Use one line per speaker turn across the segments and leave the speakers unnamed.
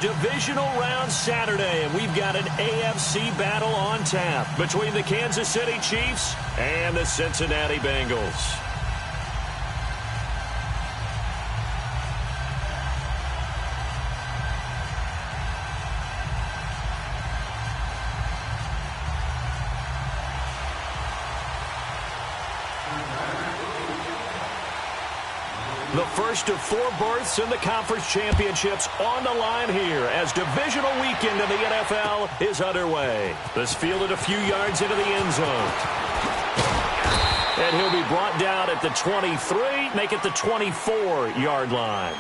divisional round Saturday, and we've got an AFC battle on tap between the Kansas City Chiefs and the Cincinnati Bengals. The first of 4 berths in the conference championships on the line here as divisional weekend in the NFL is underway. This fielded a few yards into the end zone. And he'll be brought down at the 23, make it the 24-yard line.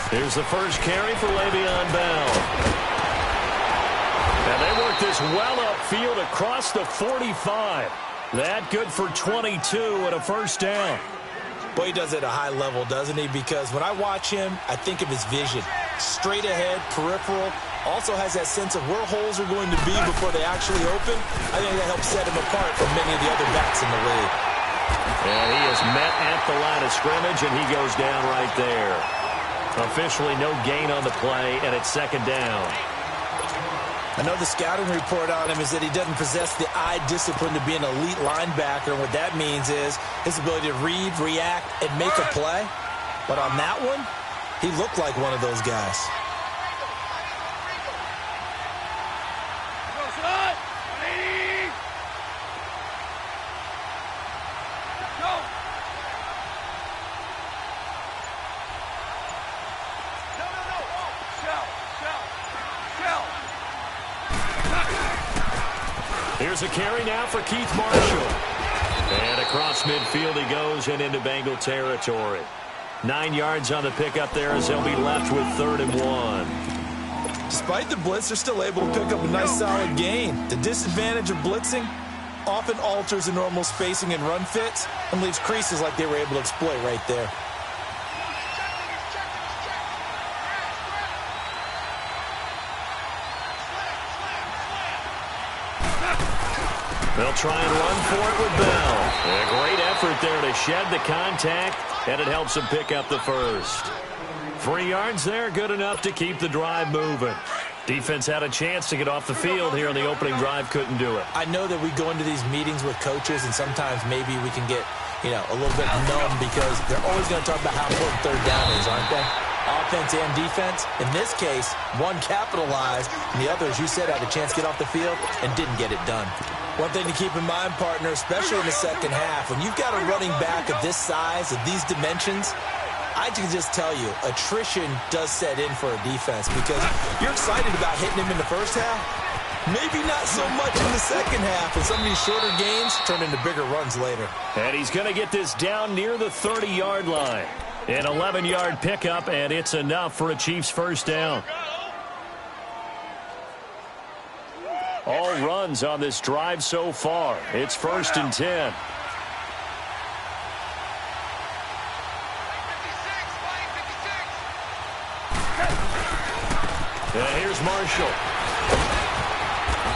Here's the first carry for Le'Veon Bell. And they work this well upfield across the 45. That good for 22 and a first down.
Well, he does it at a high level, doesn't he? Because when I watch him, I think of his vision. Straight ahead, peripheral. Also has that sense of where holes are going to be before they actually open. I think that helps set him apart from many of the other backs in the league.
And he is met at the line of scrimmage, and he goes down right there. Officially no gain on the play, and it's second down.
I know the scouting report on him is that he doesn't possess the eye discipline to be an elite linebacker. And what that means is his ability to read, react, and make a play. But on that one, he looked like one of those guys.
Here's a carry now for Keith Marshall. And across midfield he goes and into Bengal territory. 9 yards on the pickup there as they'll be left with 3rd and 1.
Despite the blitz, they're still able to pick up a nice solid gain. The disadvantage of blitzing often alters the normal spacing and run fits and leaves creases like they were able to exploit right there.
They'll try and run for it with Bell. A great effort there to shed the contact, and it helps him pick up the first. 3 yards there, good enough to keep the drive moving. Defense had a chance to get off the field here on the opening drive, couldn't do it.
I know that we go into these meetings with coaches, and sometimes maybe we can get, a little bit numb because they're always going to talk about how important 3rd down is, aren't they? Offense and defense. In this case, one capitalized, and the other, as you said, had a chance to get off the field and didn't get it done. One thing to keep in mind, partner, especially in the second half, when you've got a running back of this size, of these dimensions, I can just tell you, attrition does set in for a defense because you're excited about hitting him in the first half. Maybe not so much in the second half, and some of these shorter gains turn into bigger runs later.
And he's going to get this down near the 30-yard line. An 11-yard pickup, and it's enough for a Chiefs first down. All runs on this drive so far. It's 1st and 10. And here's Marshall.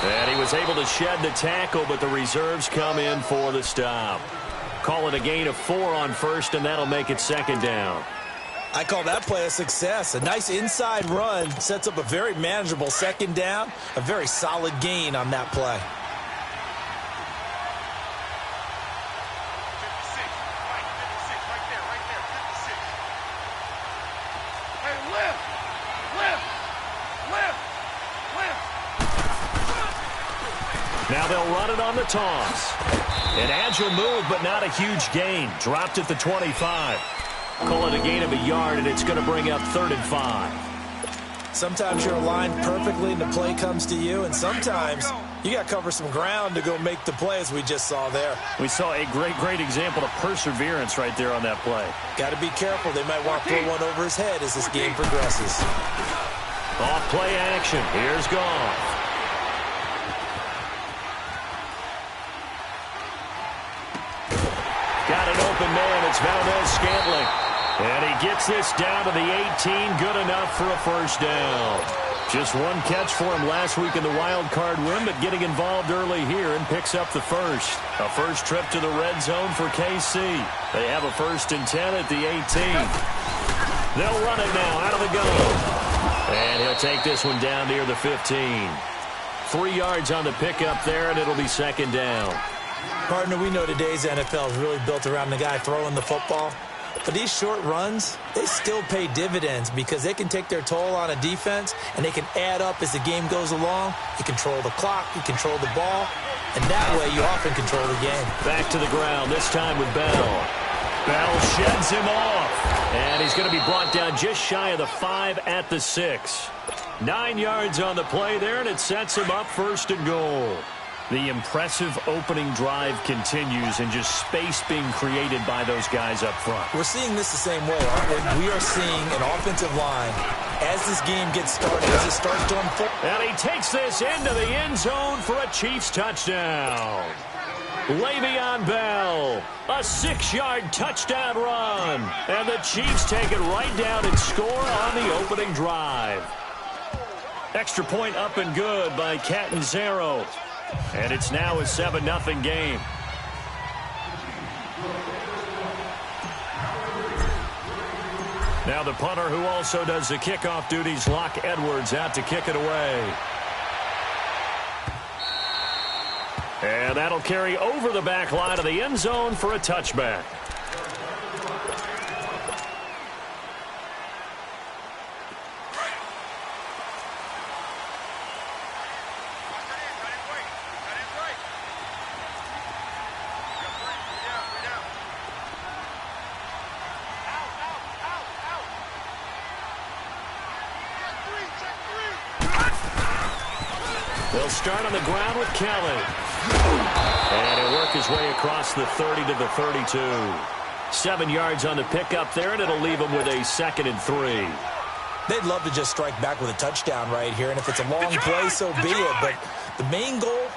And he was able to shed the tackle, but the reserves come in for the stop. Call it a gain of 4 on first, and that'll make it second down.
I call that play a success. A nice inside run sets up a very manageable second down. A very solid gain on that play.
Now they'll run it on the toss. An agile move, but not a huge gain. Dropped at the 25. Call it a gain of a yard, and it's going to bring up 3rd and 5.
Sometimes you're aligned perfectly and the play comes to you, and sometimes You got to cover some ground to go make the play, as we just saw there.
We saw a great example of perseverance right there on that play.
Got to be careful. They might want to throw one over his head as this game progresses.
Off play action. Here's Goff. Got an open man. It's Valdez-Scantling. And he gets this down to the 18. Good enough for a first down. Just one catch for him last week in the wild card win, but getting involved early here and picks up the first. A first trip to the red zone for KC. They have a 1st and 10 at the 18. They'll run it now out of the gun. And he'll take this one down near the 15. 3 yards on the pickup there, and it'll be 2nd down.
Partner, we know today's NFL is really built around the guy throwing the football. But these short runs, they still pay dividends because they can take their toll on a defense, and they can add up as the game goes along. You control the clock, you control the ball, and that way you often control the game.
Back to the ground, this time with Bell. Bell sheds him off, and he's going to be brought down just shy of the 5 at the 6. 9 yards on the play there, and it sets him up 1st and goal. The impressive opening drive continues, and just space being created by those guys up front.
We're seeing this the same way, aren't we? We are seeing an offensive line, as this game gets started, as it starts to unfold.
And he takes this into the end zone for a Chiefs touchdown. Le'Veon Bell, a 6-yard touchdown run. And the Chiefs take it right down and score on the opening drive. Extra point up and good by Catanzaro. And it's now a 7-0 game. Now the punter, who also does the kickoff duties, Locke Edwards, out to kick it away. And that'll carry over the back line of the end zone for a touchback. They'll start on the ground with Kelly. And he'll work his way across the 30 to the 32. 7 yards on the pickup there, and it'll leave him with a 2nd and 3.
They'd love to just strike back with a touchdown right here, and if it's a long play, so be it. But the main goal,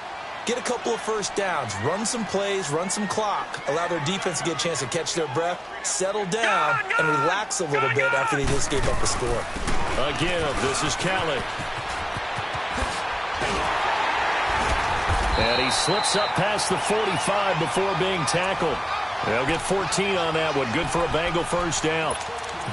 get a couple of first downs, run some plays, run some clock, allow their defense to get a chance to catch their breath, settle down, and relax a little bit after they just gave up a score.
Again, this is Kelly. And he slips up past the 45 before being tackled. They'll get 14 on that one. Good for a Bengal first down.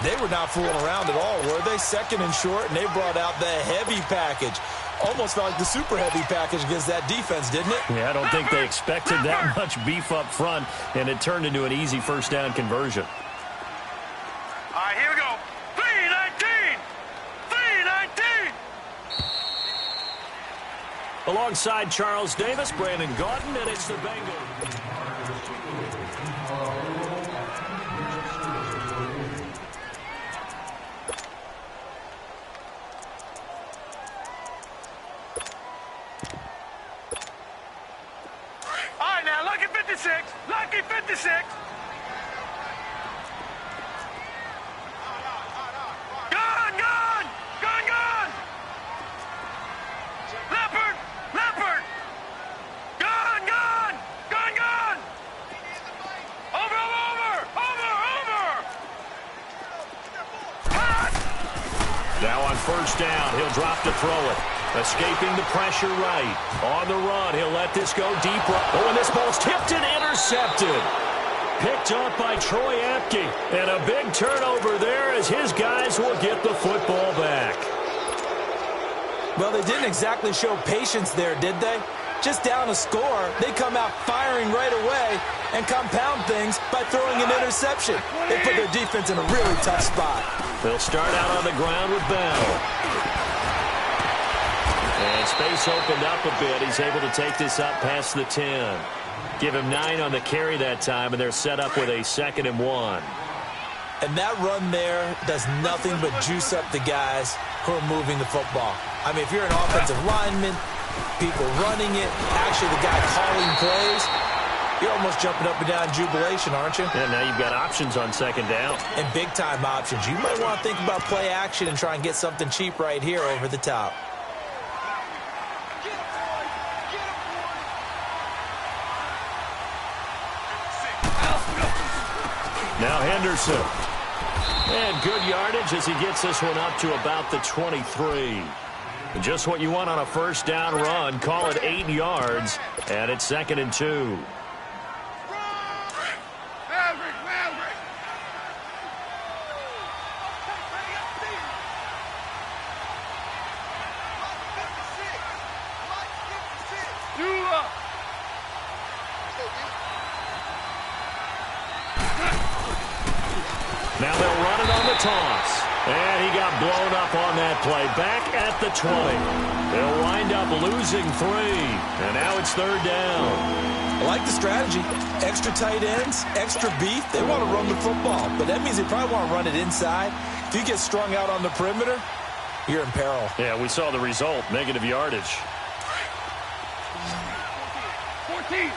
They were not fooling around at all, were they? 2nd and short, and they brought out the heavy package. Almost felt like the super heavy package against that defense, didn't it?
Yeah, I don't think they expected that much beef up front, and it turned into an easy first down conversion.
All right, here we go. 3-19! 3-19!
Alongside Charles Davis, Brandon Gaudin, and it's the Bengals.
All right, now, lucky 56. Lucky 56. Gone, gone! Gone, gone! Leopard! Leopard! Gone, gone! Gone, gone! Over, over, over, over! Pass!
Now on first down, he'll drop to throw it. Escaping the pressure right. On the run, he'll let this go deep. Oh, and this ball's tipped and intercepted. Picked up by Troy Apke. And a big turnover there as his guys will get the football back.
Well, they didn't exactly show patience there, did they? Just down a score, they come out firing right away and compound things by throwing an interception. They put their defense in a really tough spot.
They'll start out on the ground with Bell. And space opened up a bit. He's able to take this up past the 10. Give him 9 on the carry that time, and they're set up with a 2nd and 1.
And that run there does nothing but juice up the guys who are moving the football. I mean, if you're an offensive lineman, people running it, actually the guy calling plays. You're almost jumping up and down in jubilation, aren't you?
Yeah, now you've got options on second down.
And big-time options. You might want to think about play action and try and get something cheap right here over the top.
Now Henderson. And good yardage as he gets this one up to about the 23. Just what you want on a first down run. Call it 8 yards. And it's 2nd and 2. Now they'll run it on the toss. And he got blown up on that play. Back at the 20. They'll wind up losing 3. And now it's 3rd down.
I like the strategy. Extra tight ends, extra beef. They want to run the football. But that means they probably want to run it inside. If you get strung out on the perimeter, you're in peril.
Yeah, we saw the result. Negative yardage.
14.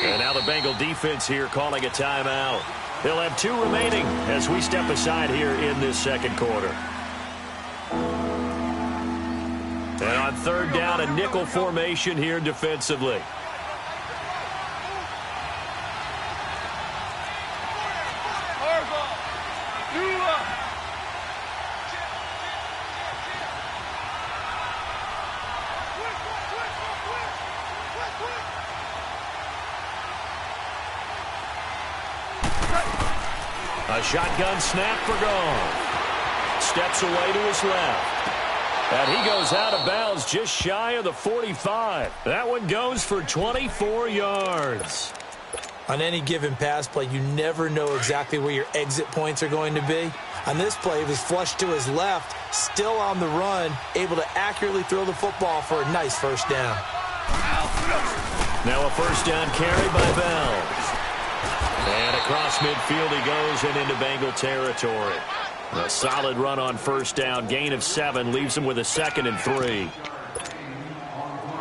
And now the Bengal defense here calling a timeout. They'll have 2 remaining as we step aside here in this second quarter. And on 3rd down, a nickel formation here defensively. A shotgun snap for Goff. Steps away to his left. And he goes out of bounds just shy of the 45. That one goes for 24 yards.
On any given pass play, you never know exactly where your exit points are going to be. On this play, he was flushed to his left, still on the run, able to accurately throw the football for a nice first down.
Now a first down carry by Bell. And across midfield he goes and into Bengal territory. A solid run on first down. Gain of 7 leaves him with a 2nd and 3.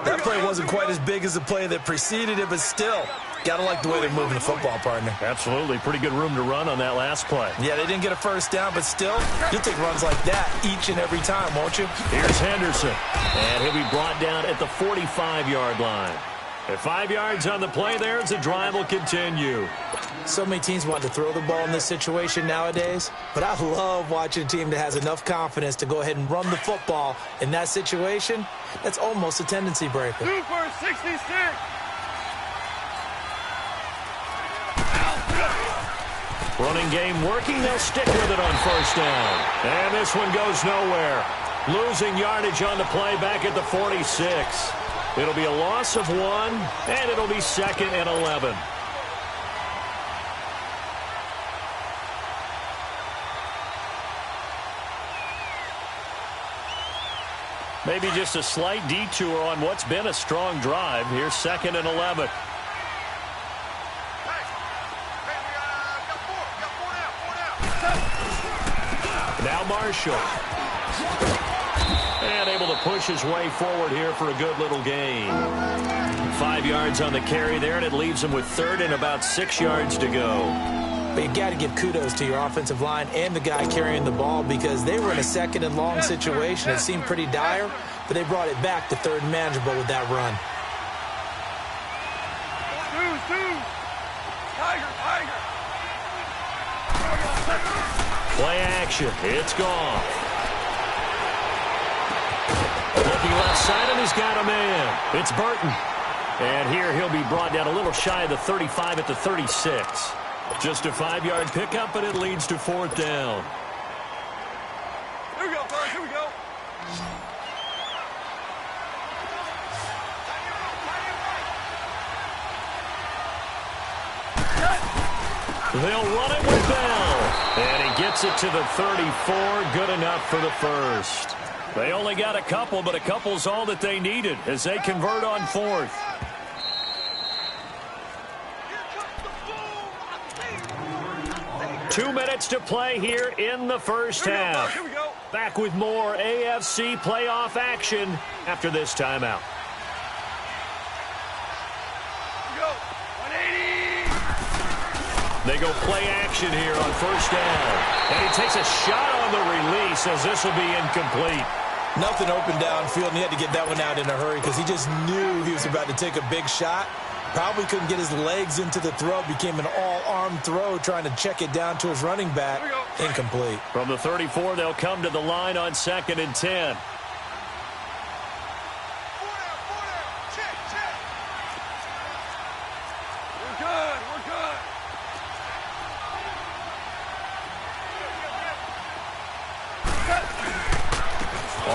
That play wasn't quite as big as the play that preceded it, but still, got to like the way they're moving the football, partner.
Absolutely. Pretty good room to run on that last play.
Yeah, they didn't get a first down, but still, you'll take runs like that each and every time, won't you?
Here's Henderson. And he'll be brought down at the 45-yard line. At 5 yards on the play there, as the drive will continue.
So many teams want to throw the ball in this situation nowadays, but I love watching a team that has enough confidence to go ahead and run the football in that situation. That's almost a tendency breaker.
2 for 66.
Running game working. They'll stick with it on first down. And this one goes nowhere. Losing yardage on the play back at the 46. It'll be a loss of 1, and it'll be 2nd and 11. Maybe just a slight detour on what's been a strong drive. Here's 2nd and 11. Now Marshall. And able to push his way forward here for a good little gain. 5 yards on the carry there, and it leaves him with 3rd and about 6 yards to go.
But you got to give kudos to your offensive line and the guy carrying the ball because they were in a 2nd and long situation. It seemed pretty dire, but they brought it back to 3rd and manageable with that run.
Play action. It's gone. Looking left side, and he's got a man. It's Burton. And here he'll be brought down a little shy of the 35 at the 36. Just a 5-yard pickup, but it leads to 4th down.
Here we go, fellas. Here we go.
They'll run it with Bell. And he gets it to the 34. Good enough for the first. They only got a couple, but a couple's all that they needed as they convert on 4th. Two minutes to play here in the first half. Back with more AFC playoff action after this timeout.
Go. 180.
They go play action here on first down. And he takes a shot on the release as this will be incomplete.
Nothing open downfield, and he had to get that one out in a hurry because he just knew he was about to take a big shot. Probably couldn't get his legs into the throw. Became an all-arm throw trying to check it down to his running back. Incomplete.
From the 34, they'll come to the line on 2nd and 10.
We're good. We're good.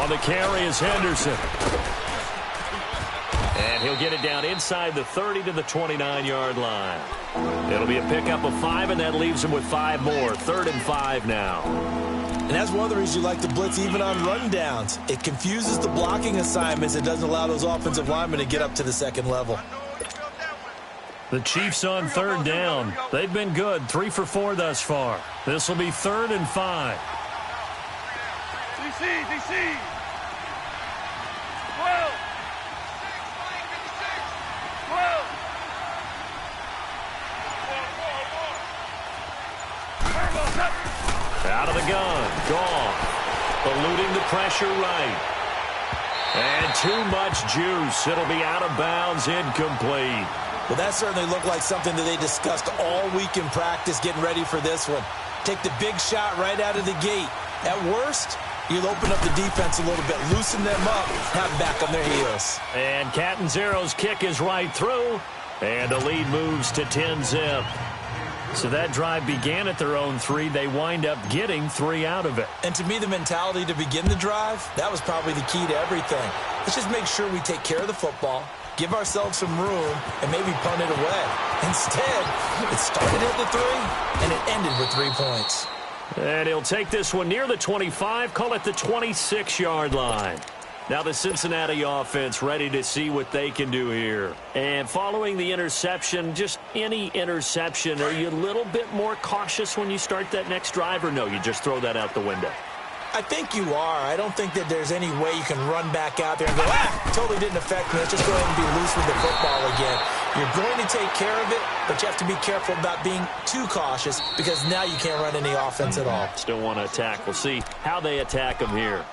On the carry is Henderson. And he'll get it down inside the 30 to the 29-yard line. It'll be a pickup of 5, and that leaves him with 5 more. 3rd and 5 now.
And that's one of the reasons you like to blitz even on rundowns. It confuses the blocking assignments. It doesn't allow those offensive linemen to get up to the second level.
The Chiefs on 3rd down. They've been good, 3 for 4 thus far. This will be 3rd and 5.
DC. 12. 12.
Out of the gun. Gone. Eluding the pressure right. And too much juice. It'll be out of bounds, incomplete.
Well, that certainly looked like something that they discussed all week in practice getting ready for this one. Take the big shot right out of the gate. At worst, you'll open up the defense a little bit, loosen them up, have them back on their heels.
And Catanzaro's kick is right through. And the lead moves to 10-zip. So that drive began at their own 3. They wind up getting 3 out of it.
And to me, the mentality to begin the drive, that was probably the key to everything. Let's just make sure we take care of the football, give ourselves some room, and maybe punt it away. Instead, it started at the 3, and it ended with 3 points.
And he'll take this one near the 25, call it the 26-yard line. Now the Cincinnati offense ready to see what they can do here. And following the interception, just any interception, are you a little bit more cautious when you start that next drive, or no, you just throw that out the window?
I think you are. I don't think that there's any way you can run back out there and go, totally didn't affect me. Let's just go ahead and be loose with the football again. You're going to take care of it, but you have to be careful about being too cautious because now you can't run any offense at all.
Still want to attack. We'll see how they attack them here.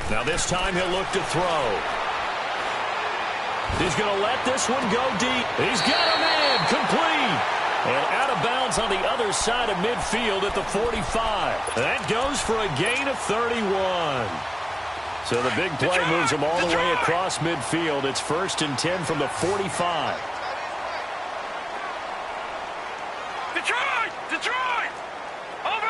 Now this time he'll look to throw. He's going to let this one go deep. He's got a man, complete. And out of bounds on the other side of midfield at the 45. That goes for a gain of 31. So the big play moves him all the way across midfield. It's 1st and 10 from the 45.
Detroit! Over!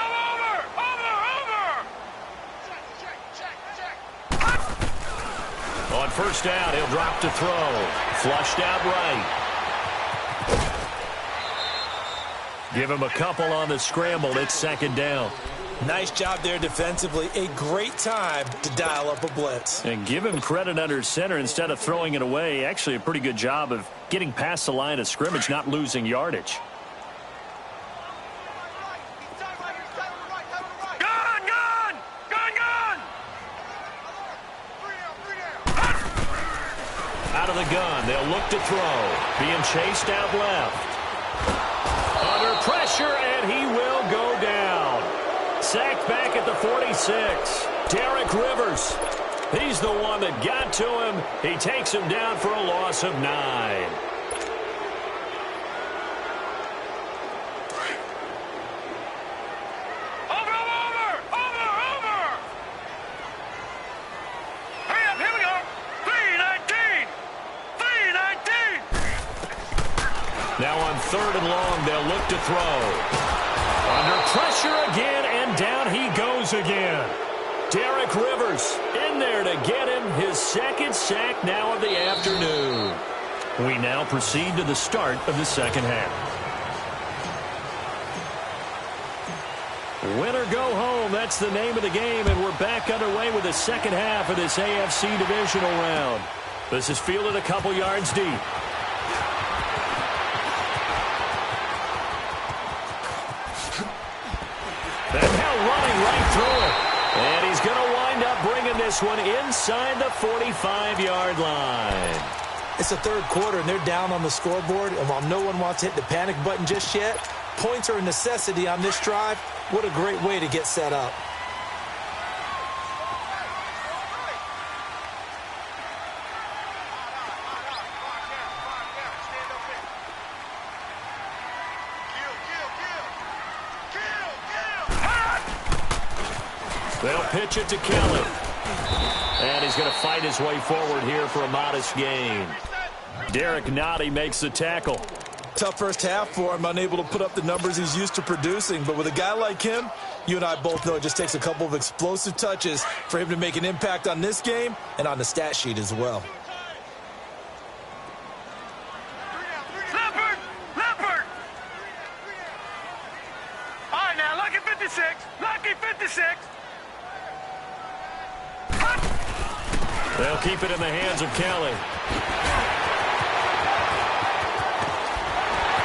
On first down, he'll drop to throw. Flushed out right. Give him a couple on the scramble. It's 2nd down.
Nice job there defensively. A great time to dial up a blitz.
And give him credit under center instead of throwing it away. Actually, a pretty good job of getting past the line of scrimmage, not losing yardage. Out of the gun, they'll look to throw. Being chased out left. Under pressure, and he will go down. Sacked back at the 46. Derek Rivers. He's the one that got to him. He takes him down for a loss of 9. Now on 3rd and long, they'll look to throw. Under pressure again, and down he goes again. Derek Rivers in there to get him his 2nd sack now of the afternoon. We now proceed to the start of the 2nd half. Win or go home, that's the name of the game, and we're back underway with the second half of this AFC divisional round. This is fielded a couple yards deep. And now running right through it. And he's going to wind up bringing this one inside the 45-yard line.
It's the third quarter, and they're down on the scoreboard. And while no one wants to hit the panic button just yet, points are a necessity on this drive. What a great way to get set up.
They'll pitch it to Kelly. And he's going to fight his way forward here for a modest gain. Derek Nottie makes the tackle.
Tough first half for him, unable to put up the numbers he's used to producing. But with a guy like him, you and I both know it just takes a couple of explosive touches for him to make an impact on this game and on the stat sheet as well.
Leopard! All right, now, lucky 56. Lucky 56.
They'll keep it in the hands of Kelly.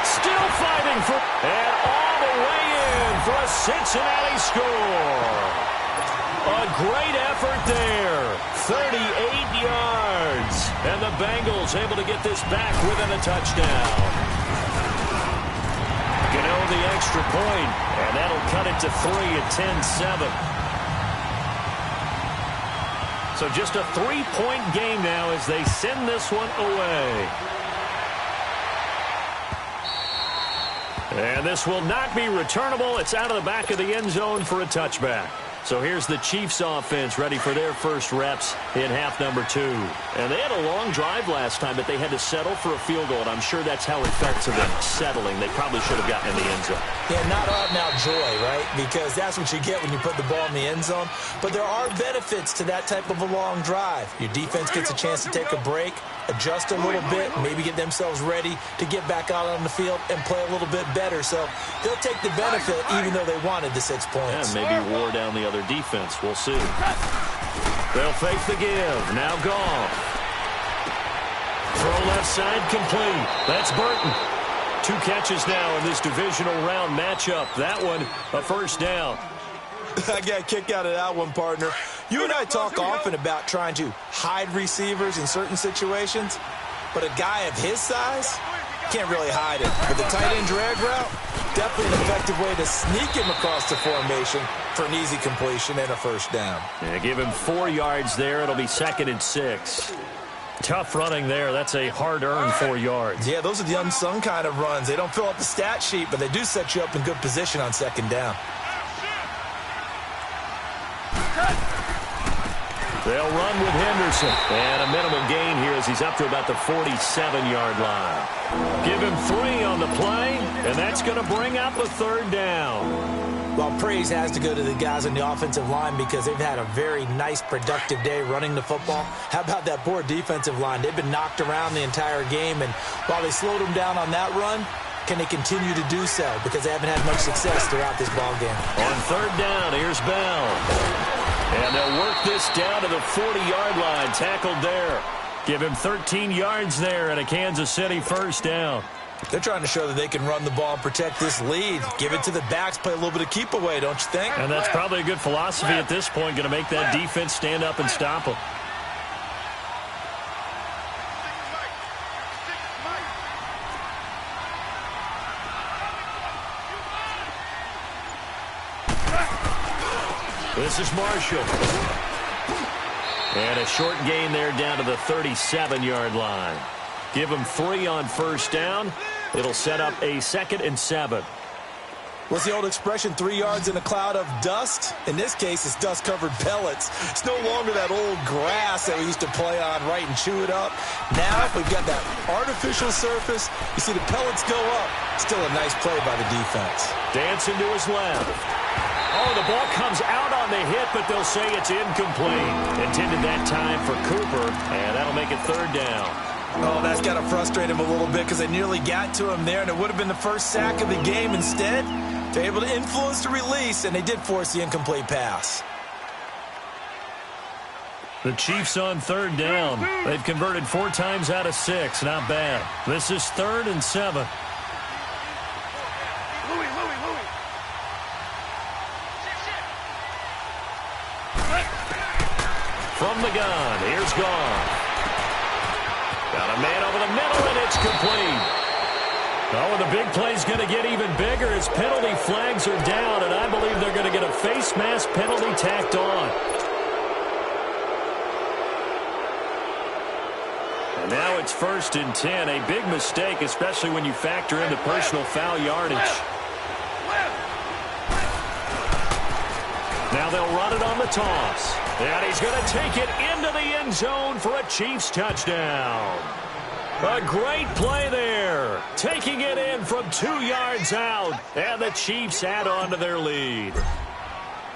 Still fighting for... And all the way in for a Cincinnati score. A great effort there. 38 yards. And the Bengals able to get this back within a touchdown. Gano the extra point, and that'll cut it to 3 at 10-7. So just a 3-point game now as they send this one away. And this will not be returnable. It's out of the back of the end zone for a touchback. So here's the Chiefs offense ready for their first reps in half number 2. And they had a long drive last time, but they had to settle for a field goal, and I'm sure that's how it felt to them, settling. They probably should have gotten in the end zone.
Yeah, not out-and-out joy, right? Because that's what you get when you put the ball in the end zone. But there are benefits to that type of a long drive. Your defense gets a chance to take a break, adjust a little bit, maybe get themselves ready to get back out on the field and play a little bit better. So they'll take the benefit even though they wanted the 6 points.
Yeah, maybe wore down the other defense. We'll see. They'll fake the give. Now Goff. Throw left side complete. That's Burton. 2 catches now in this divisional round matchup. That one, a first down.
I got a kick out of that one, partner. You and I talk often about trying to hide receivers in certain situations, but a guy of his size can't really hide it. But the tight end drag route, definitely an effective way to sneak him across the formation for an easy completion and a first down.
Yeah, give him 4 yards there. It'll be 2nd and 6. Tough running there. That's a hard-earned 4 yards.
Yeah, those are the unsung kind of runs. They don't fill up the stat sheet, but they do set you up in good position on 2nd down.
They'll run with Henderson. And a minimal gain here as he's up to about the 47-yard line. Give him 3 on the play, and that's going to bring up a 3rd down.
Well, praise has to go to the guys on the offensive line because they've had a very nice, productive day running the football. How about that poor defensive line? They've been knocked around the entire game, and while they slowed them down on that run, can they continue to do so? Because they haven't had much success throughout this ballgame.
On 3rd down, here's Bell. And they'll work this down to the 40-yard line. Tackled there. Give him 13 yards there and a Kansas City first down.
They're trying to show that they can run the ball and protect this lead. Give it to the backs, play a little bit of keep away, don't you think?
And that's probably a good philosophy at this point, going to make that defense stand up and stop them. This is Marshall. And a short gain there down to the 37-yard line. Give him 3 on first down. It'll set up a 2nd and 7.
What's the old expression, 3 yards in a cloud of dust? In this case, it's dust-covered pellets. It's no longer that old grass that we used to play on, right, and chew it up. Now we've got that artificial surface. You see the pellets go up. Still a nice play by the defense.
Dancing to his left. Oh, the ball comes out on the hit, but they'll say it's incomplete. Intended that time for Cooper, and that'll make it 3rd down.
Oh, that's got to frustrate him a little bit because they nearly got to him there, and it would have been the first sack of the game. Instead, They're able to influence the release, and they did force the incomplete pass.
The Chiefs on third down. They've converted 4 times out of 6. Not bad. This is 3rd and 7. From the gun, here's Goff. Got a man over the middle, and it's complete. Oh, and the big play's going to get even bigger as penalty flags are down, and I believe they're going to get a face mask penalty tacked on. And now it's 1st and 10. A big mistake, especially when you factor in the personal foul yardage. Now they'll run it on the toss. And he's going to take it into the end zone for a Chiefs touchdown. A great play there. Taking it in from 2 yards out. And the Chiefs add on to their lead.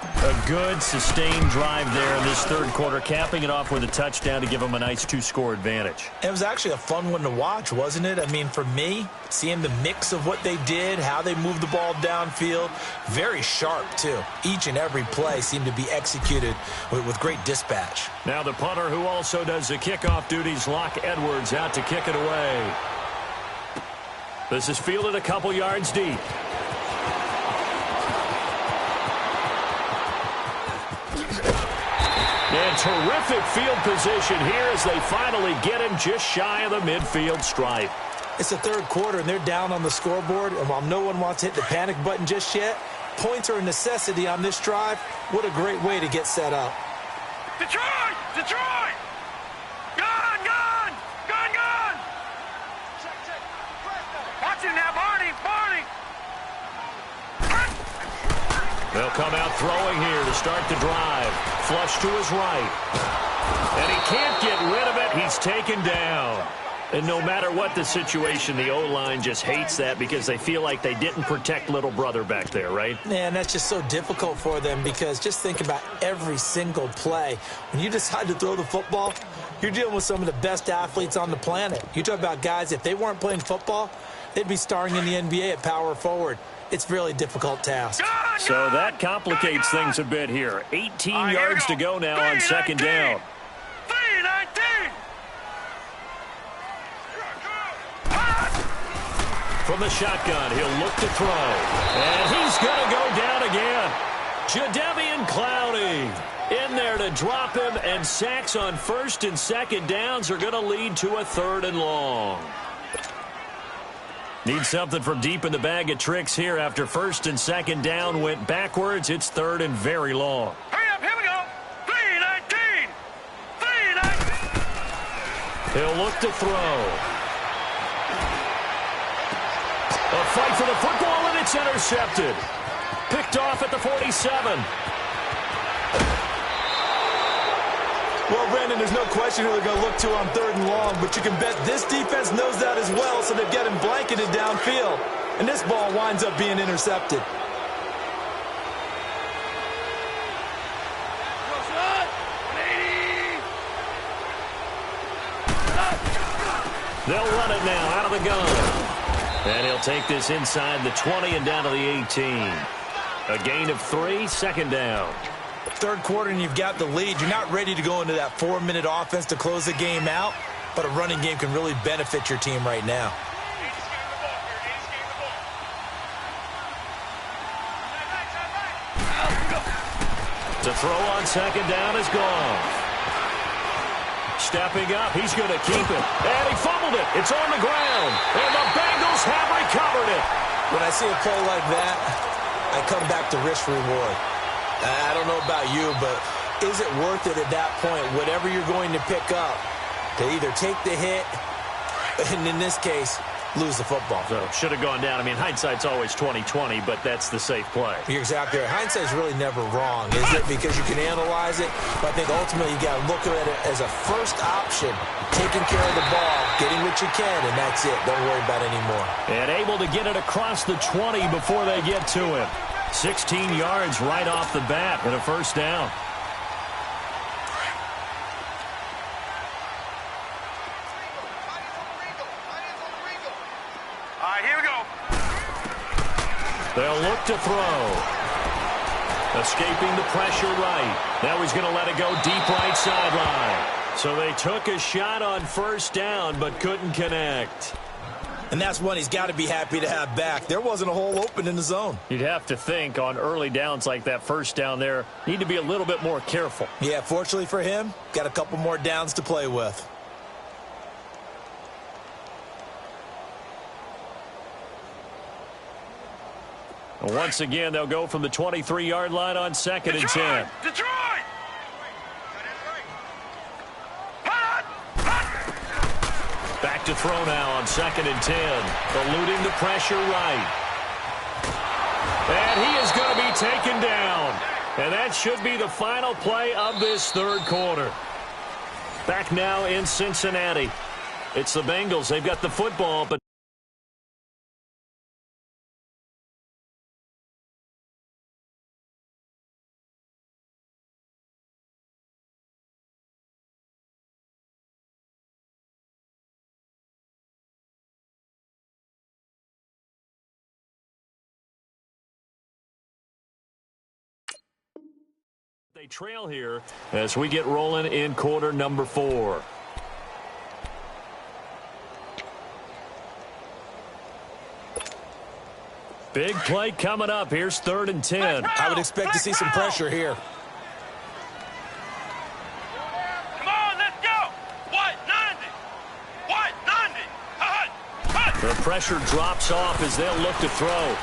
A good, sustained drive there in this 3rd quarter, capping it off with a touchdown to give them a nice 2-score advantage.
It was actually a fun one to watch, wasn't it? I mean, for me, seeing the mix of what they did, how they moved the ball downfield, very sharp, too. Each and every play seemed to be executed with great dispatch.
Now the punter, who also does the kickoff duties, Locke Edwards, out to kick it away. This is fielded a couple yards deep. And terrific field position here as they finally get him just shy of the midfield stripe.
It's the 3rd quarter, and they're down on the scoreboard. And while no one wants to hit the panic button just yet, points are a necessity on this drive. What a great way to get set up.
Detroit! Detroit! Gun! Gun! Gun! Gun! Watch him now, Barney! Barney!
They'll come out throwing here to start the drive. Flush to his right. And he can't get rid of it. He's taken down. And no matter what the situation, the O-line just hates that because they feel like they didn't protect little brother back there, right?
Man, that's just so difficult for them because just think about every single play. When you decide to throw the football, you're dealing with some of the best athletes on the planet. You talk about guys, if they weren't playing football, they'd be starring in the NBA at power forward. It's a really difficult task.
So that complicates things a bit here. 18 yards to go now on 2nd down.
3-19.
From the shotgun, he'll look to throw. And he's going to go down again. Jadeveon Clowney in there to drop him, and sacks on 1st and 2nd downs are going to lead to a 3rd and long. Need something from deep in the bag of tricks here after 1st and 2nd down went backwards. It's 3rd and very long.
Hurry up, here we go. 3-19. 3-19.
He'll look to throw. A fight for the football, and it's intercepted. Picked off at the 47.
Well, Brandon, there's no question who they're going to look to on 3rd and long, but you can bet this defense knows that as well, so they've got him blanketed downfield. And this ball winds up being intercepted.
They'll run it now out of the gun. And he'll take this inside the 20 and down to the 18. A gain of 3, 2nd down.
3rd quarter and you've got the lead. You're not ready to go into that 4-minute offense to close the game out, but a running game can really benefit your team right now.
To throw on 2nd down is gone. Stepping up, he's going to keep it. And he fumbled it. It's on the ground. And the Bengals have recovered it.
When I see a play like that, I come back to risk reward. I don't know about you, but is it worth it at that point, whatever you're going to pick up, to either take the hit, and in this case, lose the football?
So should have gone down. I mean, hindsight's always 20/20, but that's the safe play.
You're exactly right. Hindsight's really never wrong, is it? Because you can analyze it, but I think ultimately you got to look at it as a first option, taking care of the ball, getting what you can, and that's it. Don't worry about it anymore.
And able to get it across the 20 before they get to him. 16 yards right off the bat and a 1st down. They'll look to throw. Escaping the pressure right. Now he's going to let it go deep right sideline. So they took a shot on first down but couldn't connect.
And that's one he's got to be happy to have back. There wasn't a hole open in the zone.
You'd have to think on early downs like that first down there, need to be a little bit more careful.
Yeah, fortunately for him, got a couple more downs to play with.
Once again, they'll go from the 23-yard line on 2nd and 10.
Detroit!
Back to throw now on 2nd and 10. Eluding the pressure right. And he is going to be taken down. And that should be the final play of this third quarter. Back now in Cincinnati. It's the Bengals. They've got the football, but they trail here as we get rolling in quarter number 4. Big play coming up. Here's 3rd and 10.
I would expect to see some pressure here.
Come on, let's go! White 90! White 90! Hut!
The pressure drops off as they'll look to throw.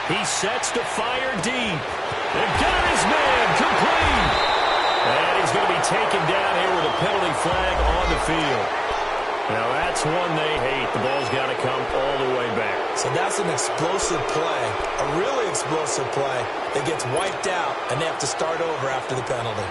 He sets to fire deep. They've got his man complete. And he's going to be taken down here with a penalty flag on the field. Now that's one they hate. The ball's got to come all the way back.
So that's an explosive play, a really explosive play that gets wiped out, and they have to start over after the penalty.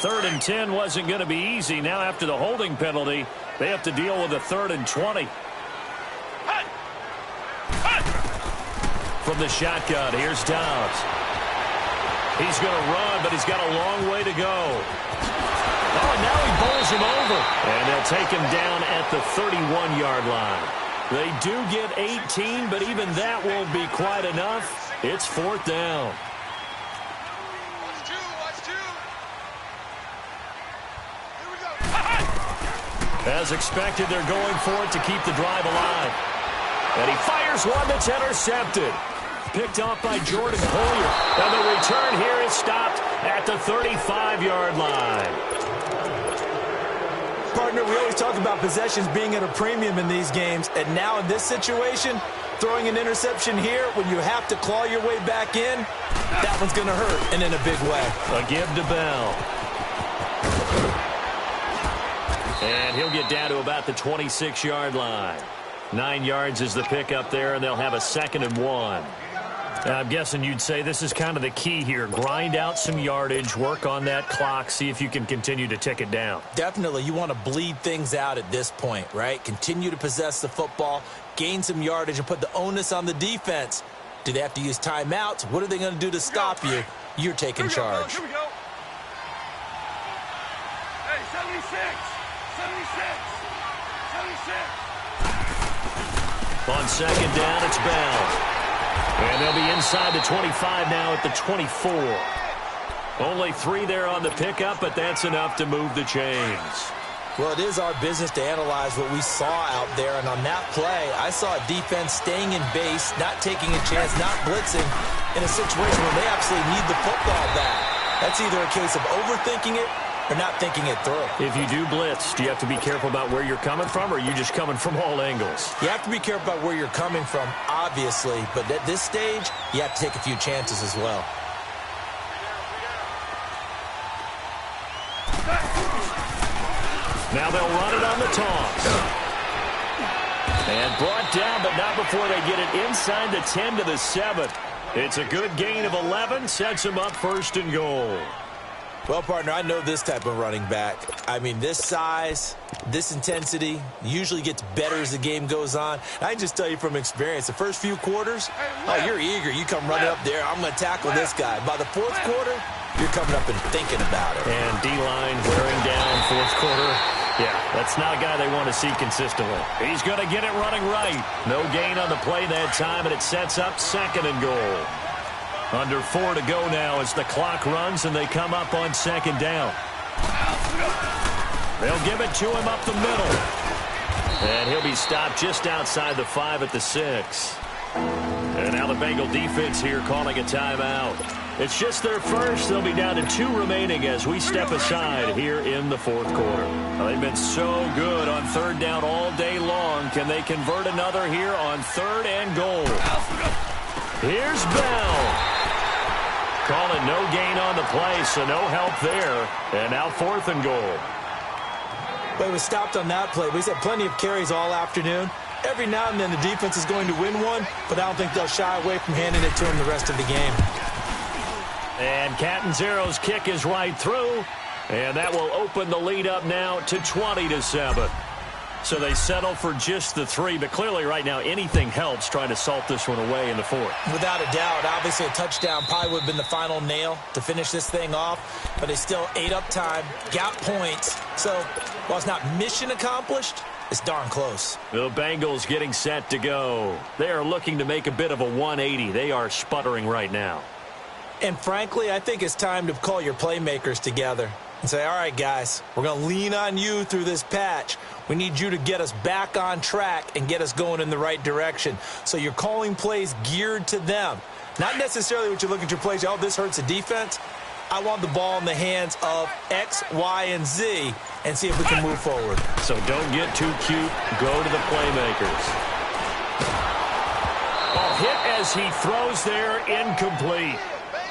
Third and 10 wasn't going to be easy. Now after the holding penalty, they have to deal with a 3rd and 20. From the shotgun, here's Dobbs. He's going to run, but he's got a long way to go. Oh, and now he bowls him over. And they'll take him down at the 31-yard line. They do get 18, but even that won't be quite enough. It's 4th down. As expected, they're going for it to keep the drive alive. And he fires one that's intercepted. Picked off by Jordan Poyer. And the return here is stopped at the 35-yard line.
Partner, we always talk about possessions being at a premium in these games. And now in this situation, throwing an interception here when you have to claw your way back in, that one's going to hurt, and in a big way.
A give to Bell. And he'll get down to about the 26-yard line. 9 yards is the pickup there, and they'll have a 2nd and 1. I'm guessing you'd say this is kind of the key here. Grind out some yardage, work on that clock, see if you can continue to tick it down.
Definitely. You want to bleed things out at this point, right? Continue to possess the football, gain some yardage, and put the onus on the defense. Do they have to use timeouts? What are they going to do to stop you? You're taking charge.
Here we go. Hey, 76! 76! 76!
On 2nd down, it's Bell. And they'll be inside the 25 now at the 24. Only 3 there on the pickup, but that's enough to move the chains.
Well, it is our business to analyze what we saw out there. And on that play, I saw a defense staying in base, not taking a chance, not blitzing in a situation where they absolutely need the football back. That's either a case of overthinking it or not thinking it through.
If you do blitz, do you have to be careful about where you're coming from, or are you just coming from all angles?
You have to be careful about where you're coming from, obviously. But at this stage, you have to take a few chances as well.
Now they'll run it on the toss. And brought down, but not before they get it inside the 10 to the 7. It's a good gain of 11, sets them up 1st and goal.
Well, partner, I know this type of running back. I mean, this size, this intensity usually gets better as the game goes on. I can just tell you from experience, the first few quarters, oh, you're eager. You come running up there, I'm going to tackle this guy. By the fourth quarter, you're coming up and thinking about it.
And D-line wearing down fourth quarter. Yeah, that's not a guy they want to see consistently. He's going to get it running right. No gain on the play that time, and it sets up 2nd and goal. Under 4 to go now as the clock runs and they come up on 2nd down. They'll give it to him up the middle. And he'll be stopped just outside the 5 at the 6. And now the Bengal defense here calling a timeout. It's just their first. They'll be down to 2 remaining as we step aside here in the 4th quarter. Well, they've been so good on 3rd down all day long. Can they convert another here on 3rd and goal? Here's Bell. Calling no gain on the play, so no help there. And now 4th and goal.
But he was stopped on that play. But he's had plenty of carries all afternoon. Every now and then the defense is going to win one, but I don't think they'll shy away from handing it to him the rest of the game.
And Catanzaro's kick is right through. And that will open the lead up now to 20-7. So they settle for just the 3, but clearly right now anything helps trying to salt this one away in the 4th.
Without a doubt, obviously a touchdown probably would have been the final nail to finish this thing off, but they still ate up time, got points. So while it's not mission accomplished, it's darn close.
The Bengals getting set to go. They are looking to make a bit of a 180. They are sputtering right now.
And frankly, I think it's time to call your playmakers together and say, all right, guys, we're going to lean on you through this patch. We need you to get us back on track and get us going in the right direction. So you're calling plays geared to them. Not necessarily what you look at your plays, oh, this hurts the defense. I want the ball in the hands of X, Y, and Z and see if we can move forward.
So don't get too cute. Go to the playmakers. Oh, hit as he throws there, incomplete.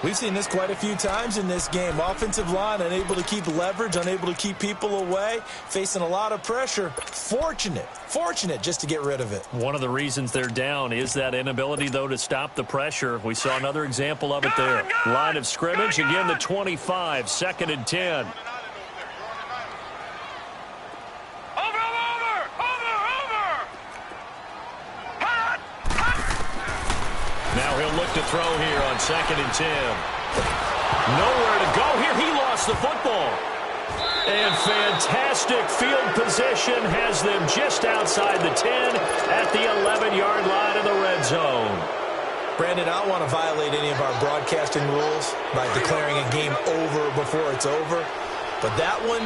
We've seen this quite a few times in this game. Offensive line unable to keep leverage, unable to keep people away, facing a lot of pressure. Fortunate just to get rid of it.
One of the reasons they're down is that inability, though, to stop the pressure. We saw another example of it there. Line of scrimmage, again the 25, 2nd and 10. Now he'll look to throw here on 2nd and 10. Nowhere to go here. He lost the football. And fantastic field position has them just outside the 10 at the 11-yard line in the red zone.
Brandon, I don't want to violate any of our broadcasting rules by declaring a game over before it's over. But that one,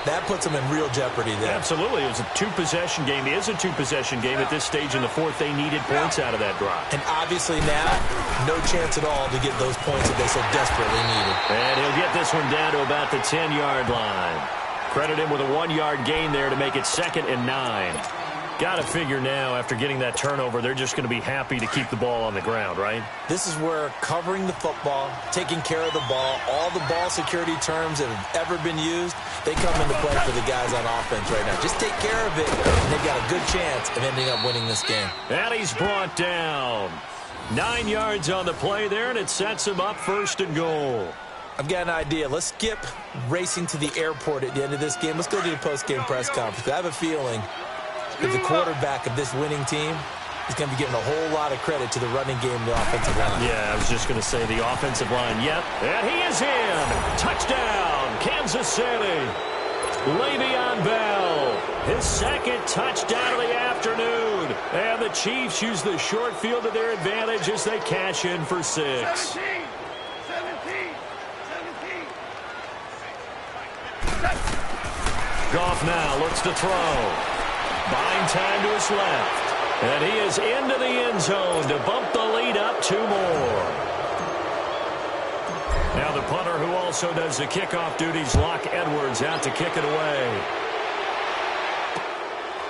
that puts them in real jeopardy there.
Absolutely. It was a 2-possession game. It is a 2-possession game at this stage in the 4th. They needed points out of that drive.
And obviously now, no chance at all to get those points that they so desperately needed.
And he'll get this one down to about the 10-yard line. Credit him with a 1-yard gain there to make it 2nd and 9. Got to figure now, after getting that turnover, they're just going to be happy to keep the ball on the ground, right?
This is where covering the football, taking care of the ball, all the ball security terms that have ever been used, they come into play for the guys on offense right now. Just take care of it, and they've got a good chance of ending up winning this game.
And he's brought down. 9 yards on the play there, and it sets him up 1st and goal.
I've got an idea. Let's skip racing to the airport at the end of this game. Let's go to the post-game press conference. I have a feeling that the quarterback of this winning team is going to be giving a whole lot of credit to the running game and the offensive line.
Yeah, I was just going to say the offensive line. Yep. And he is in. Touchdown, Kansas City. Le'Veon Bell, his 2nd touchdown of the afternoon. And the Chiefs use the short field to their advantage as they cash in for 6.
17.
Goff now looks to throw. Buying time to his left. And he is into the end zone to bump the lead up 2 more. Now the punter who also does the kickoff duties, Locke Edwards, out to kick it away.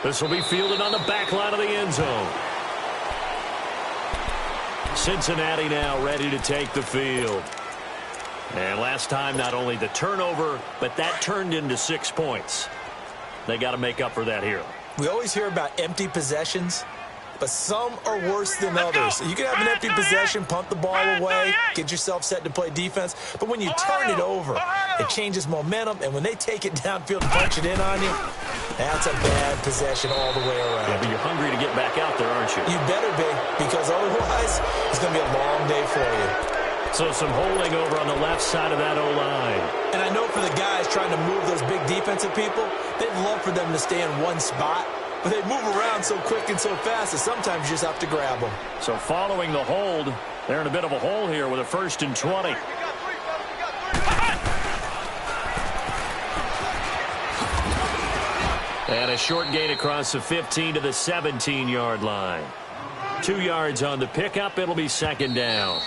This will be fielded on the back line of the end zone. Cincinnati now ready to take the field. And last time, not only the turnover, but that turned into 6 points. They got to make up for that here.
We always hear about empty possessions, but some are worse than others. You can have an empty possession, punt the ball away, get yourself set to play defense, but when you turn it over, It changes momentum, and when they take it downfield and punch it in on you, that's a bad possession all the way around.
Yeah, but you're hungry to get back out there, aren't you?
You better be, because otherwise it's going to be a long day for you.
So some holding over on the left side of that O-line.
And I know for the guys trying to move those big defensive people, they'd love for them to stay in one spot, but they move around so quick and so fast that sometimes you just have to grab them.
So following the hold, they're in a bit of a hole here with a 1st and 20. And a short gain across the 15 to the 17-yard line. 2 yards on the pickup. It'll be 2nd down.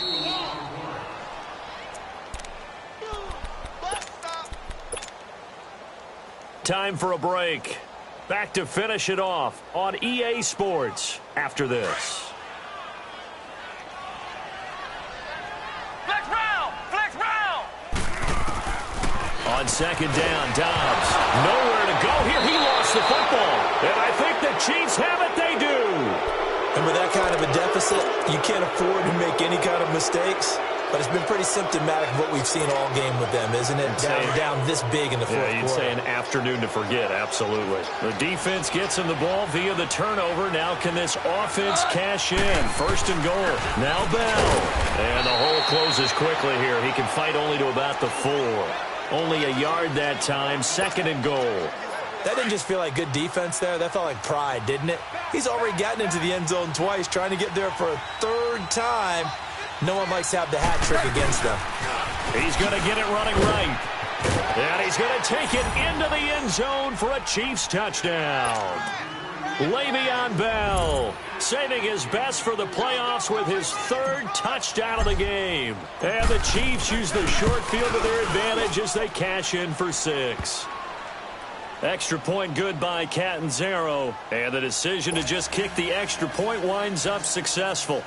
Time for a break. Back to finish it off on EA Sports after this.
Flex round! Flex round!
On 2nd down, Dobbs. Nowhere to go here. He lost the football. And I think the Chiefs have it. They do.
And with that kind of a deficit, you can't afford to make any kind of mistakes. But it's been pretty symptomatic of what we've seen all game with them, isn't it? Down this big in the fourth quarter.
Yeah, you'd say an afternoon to forget, absolutely. The defense gets him the ball via the turnover. Now can this offense cash in? 1st and goal. Now Bell. And the hole closes quickly here. He can fight only to about the 4. Only a yard that time. 2nd and goal.
That didn't just feel like good defense there. That felt like pride, didn't it? He's already gotten into the end zone twice, trying to get there for a 3rd time. No one likes to have the hat trick against them.
He's going to get it running right. And he's going to take it into the end zone for a Chiefs touchdown. Le'Veon Bell saving his best for the playoffs with his 3rd touchdown of the game. And the Chiefs use the short field to their advantage as they cash in for 6. Extra point good by Catanzaro. And the decision to just kick the extra point winds up successful.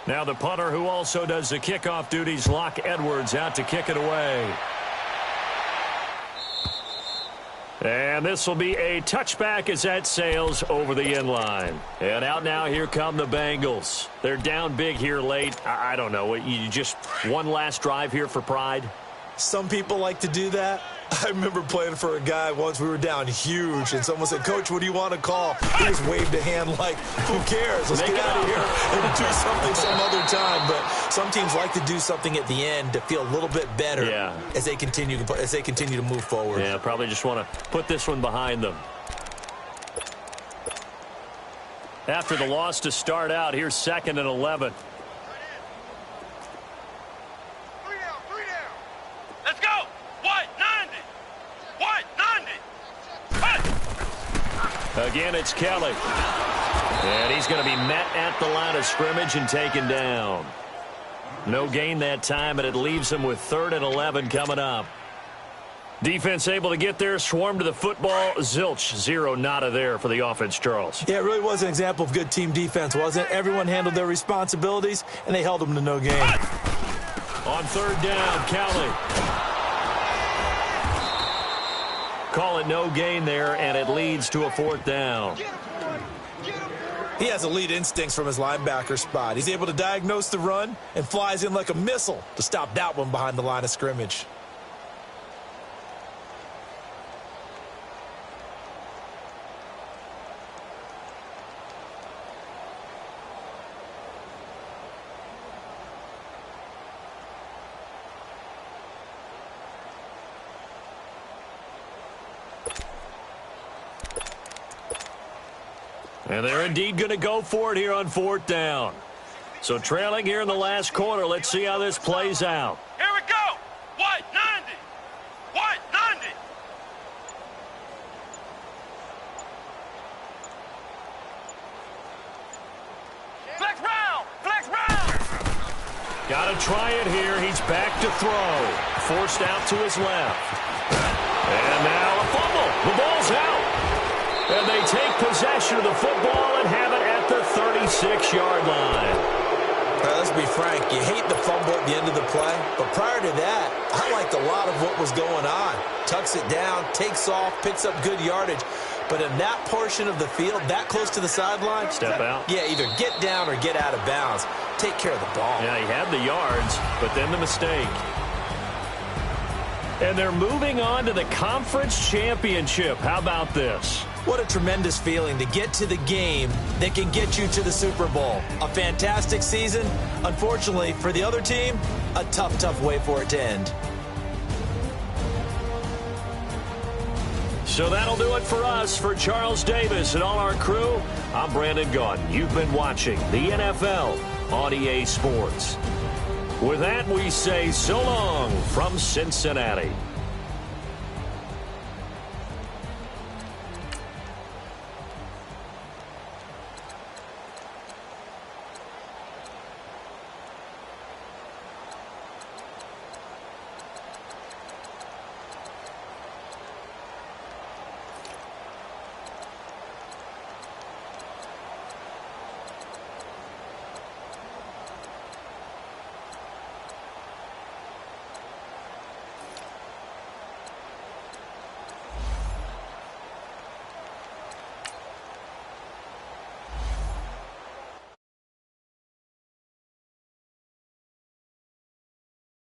Now the punter who also does the kickoff duties, Locke Edwards, out to kick it away. And this will be a touchback as that sails over the end line. And out now, here come the Bengals. They're down big here late. I don't know. You just one last drive here for pride?
Some people like to do that. I remember playing for a guy once. We were down huge, and someone said, "Coach, what do you want to call?" He just waved a hand like, "Who cares? Let's get out of here and do something some other time." But some teams like to do something at the end to feel a little bit better as they continue to move forward.
Yeah, probably just want to put this one behind them. After the loss to start out, here's 2nd and 11.
Let's go! White 90! White 90! Hey!
Again, it's Kelly. And he's going to be met at the line of scrimmage and taken down. No gain that time, and it leaves him with 3rd and 11 coming up. Defense able to get there, swarm to the football. Zilch, 0 nada there for the offense, Charles.
Yeah, it really was an example of good team defense, wasn't it? Everyone handled their responsibilities, and they held them to no gain.
On 3rd down, Kelly. Call it no gain there, and it leads to a 4th down.
He has elite instincts from his linebacker spot. He's able to diagnose the run and flies in like a missile to stop that one behind the line of scrimmage.
And they're indeed going to go for it here on 4th down. So trailing here in the last quarter. Let's see how this plays out.
Here we go! White 90! White 90! Flex round! Flex round!
Got to try it here. He's back to throw. Forced out to his left. And now a fumble. The ball's out. And they take possession of the football and have it at the 36-yard line.
All right, let's be frank. You hate the fumble at the end of the play. But prior to that, I liked a lot of what was going on. Tucks it down, takes off, picks up good yardage. But in that portion of the field, that close to the sideline,
step out.
Yeah, either get down or get out of bounds. Take care of the ball.
Yeah, he had the yards, but then the mistake. And they're moving on to the conference championship. How about this?
What a tremendous feeling to get to the game that can get you to the Super Bowl. A fantastic season. Unfortunately, for the other team, a tough, tough way for it to end.
So that'll do it for us. For Charles Davis and all our crew, I'm Brandon Gaudin. You've been watching the NFL on EA Sports. With that, we say so long from Cincinnati.